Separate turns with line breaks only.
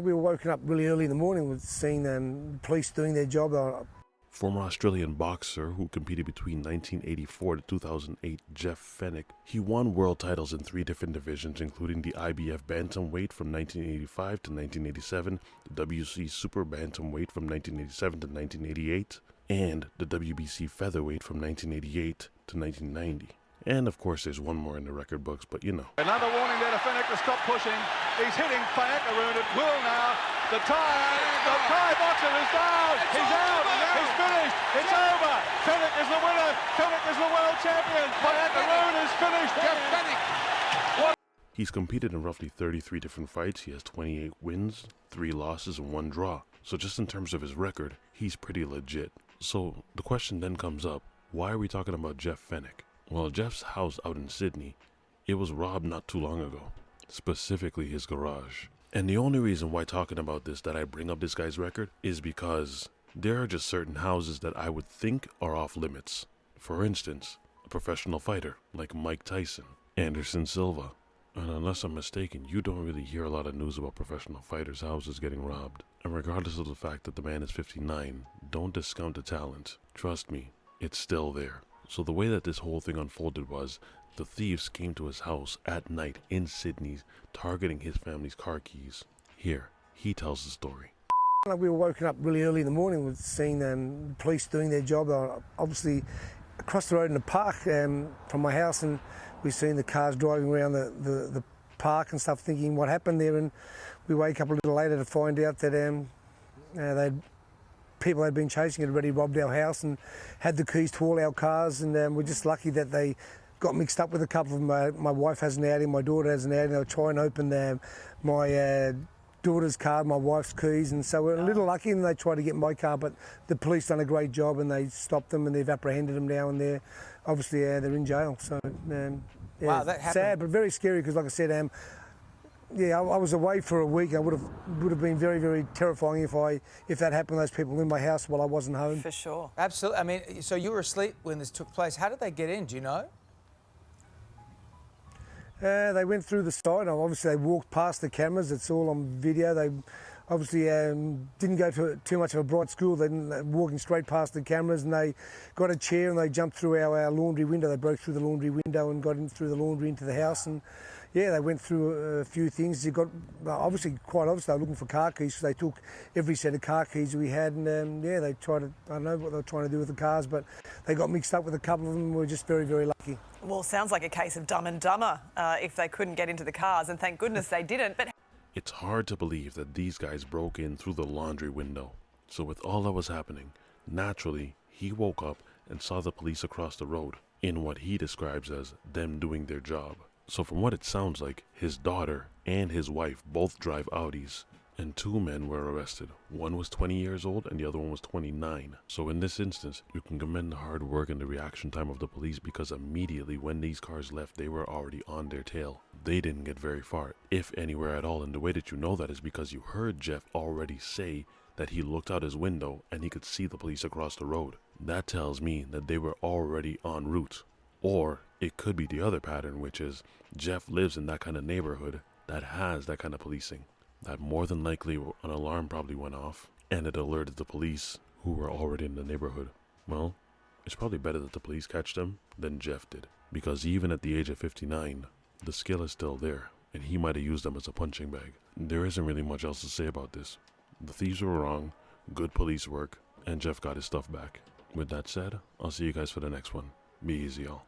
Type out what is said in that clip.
We were woken up really early in the morning with seeing police doing their job.
Former Australian boxer who competed between 1984 to 2008, Jeff Fenechs. He won world titles in 3 different divisions, including the IBF Bantamweight from 1985 to 1987, the WC Super Bantamweight from 1987 to 1988, and the WBC Featherweight from 1988 to 1990. And of course there's one more in the record books, but you know.
Another warning there to Fenechs to stop pushing. He's hitting Fenechs at will now. The Thai boxer is down. He's out. He's finished. It's over. Fenechs is the winner. Fenechs is the world champion. Fenechs is finished. Jeff Fenechs.
He's competed in roughly 33 different fights. He has 28 wins, 3 losses, and 1 draw. So just in terms of his record, he's pretty legit. So the question then comes up, why are we talking about Jeff Fenechs? Well, Jeff's house out in Sydney, it was robbed not too long ago, specifically his garage. And the only reason why talking about this that I bring up this guy's record is because there are just certain houses that I would think are off limits. For instance, a professional fighter like Mike Tyson, Anderson Silva. And unless I'm mistaken, you don't really hear a lot of news about professional fighters' houses getting robbed. And regardless of the fact that the man is 59, don't discount the talent. Trust me, it's still there. So the way that this whole thing unfolded was, the thieves came to his house at night in Sydney, targeting his family's car keys. Here, he tells the story.
We were woken up really early in the morning with seeing police doing their job. Obviously, across the road in the park from my house, and we've seen the cars driving around the park and stuff, thinking what happened there. And we wake up a little later to find out that people had been chasing had already robbed our house and had the keys to all our cars, and we're just lucky that they got mixed up with a couple of them. My wife has an Audi, my daughter has an Audi. They'll try and open my daughter's car, my wife's keys, and so we're a little lucky, and they tried to get my car, but the police done a great job and they stopped them and they've apprehended them now, and they're obviously they're in jail. So
wow, that happened.
Sad but very scary, because like I said, I was away for a week. I would have been very, very terrifying if that happened to those people in my house while I wasn't home.
For sure. Absolutely. I mean, so you were asleep when this took place. How did they get in? Do you know?
They went through the side. Obviously, they walked past the cameras. It's all on video. They obviously didn't go to too much of a bright school. They didn't walking straight past the cameras, and they got a chair and they jumped through our laundry window. They broke through the laundry window and got in through the laundry into the house. And yeah, they went through a few things. They got quite obviously they were looking for car keys, so they took every set of car keys we had, and they tried to, I don't know what they were trying to do with the cars, but they got mixed up with a couple of them. We were just very, very lucky.
Well, sounds like a case of Dumb and Dumber if they couldn't get into the cars, and thank goodness they didn't. But
it's hard to believe that these guys broke in through the laundry window. So with all that was happening, naturally, he woke up and saw the police across the road in what he describes as them doing their job. So from what it sounds like, his daughter and his wife both drive Audis, and 2 men were arrested. One was 20 years old and the other one was 29. So in this instance, you can commend the hard work and the reaction time of the police, because immediately when these cars left, they were already on their tail. They didn't get very far, if anywhere at all, and the way that you know that is because you heard Jeff already say that he looked out his window and he could see the police across the road. That tells me that they were already en route. Or it could be the other pattern, which is Jeff lives in that kind of neighborhood that has that kind of policing. That more than likely an alarm probably went off and it alerted the police who were already in the neighborhood. Well, it's probably better that the police catch them than Jeff did, because even at the age of 59, the skill is still there, and he might have used them as a punching bag. There isn't really much else to say about this. The thieves were wrong, good police work, and Jeff got his stuff back. With that said, I'll see you guys for the next one. Be easy, y'all.